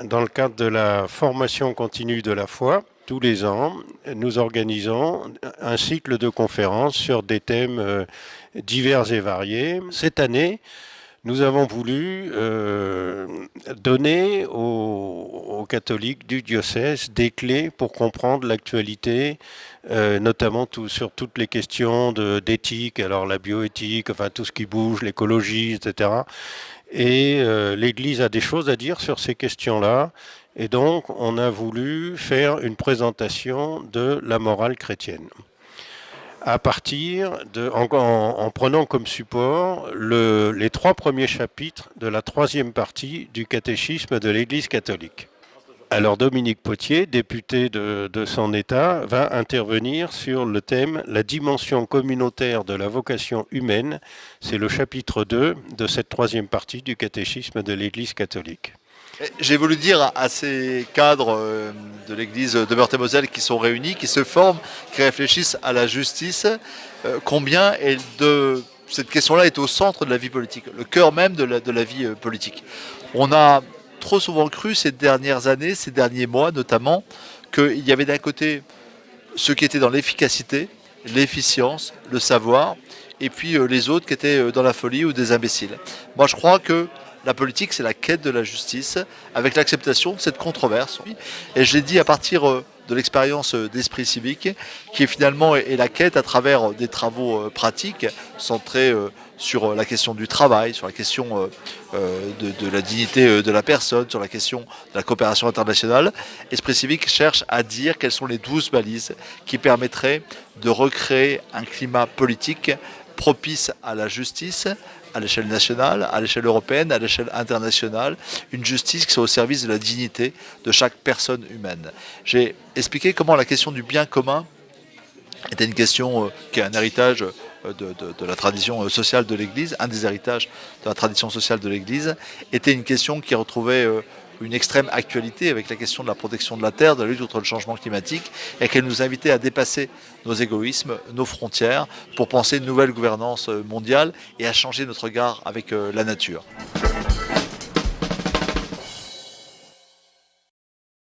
dans le cadre de la formation continue de la foi, tous les ans, nous organisons un cycle de conférences sur des thèmes divers et variés. Cette année, nous avons voulu donner aux catholiques du diocèse des clés pour comprendre l'actualité, notamment sur toutes les questions d'éthique, alors la bioéthique, enfin tout ce qui bouge, l'écologie, etc. Et l'Église a des choses à dire sur ces questions-là. Et donc, on a voulu faire une présentation de la morale chrétienne à partir en prenant comme support les 3 premiers chapitres de la 3e partie du catéchisme de l'Église catholique. Alors Dominique Potier, député de son État, va intervenir sur le thème « La dimension communautaire de la vocation humaine ». C'est le chapitre 2 de cette 3e partie du catéchisme de l'Église catholique. J'ai voulu dire à ces cadres de l'église de Meurthe-et-Moselle qui sont réunis, qui se forment, qui réfléchissent à la justice, combien cette question-là est au centre de la vie politique, le cœur même de la vie politique. On a trop souvent cru ces dernières années, ces derniers mois notamment, qu'il y avait d'un côté ceux qui étaient dans l'efficacité, l'efficience, le savoir, et puis les autres qui étaient dans la folie ou des imbéciles. Moi je crois que la politique, c'est la quête de la justice, avec l'acceptation de cette controverse. Et je l'ai dit à partir de l'expérience d'Esprit civique, qui finalement est la quête à travers des travaux pratiques, centrés sur la question du travail, sur la question de la dignité de la personne, sur la question de la coopération internationale. Esprit civique cherche à dire quelles sont les 12 balises qui permettraient de recréer un climat politique propice à la justice, à l'échelle nationale, à l'échelle européenne, à l'échelle internationale, une justice qui soit au service de la dignité de chaque personne humaine. J'ai expliqué comment la question du bien commun était une question qui est un héritage de la tradition sociale de l'Église, un des héritages de la tradition sociale de l'Église, était une question qui retrouvait une extrême actualité avec la question de la protection de la Terre, de la lutte contre le changement climatique, et qu'elle nous invitait à dépasser nos égoïsmes, nos frontières, pour penser une nouvelle gouvernance mondiale et à changer notre regard avec la nature.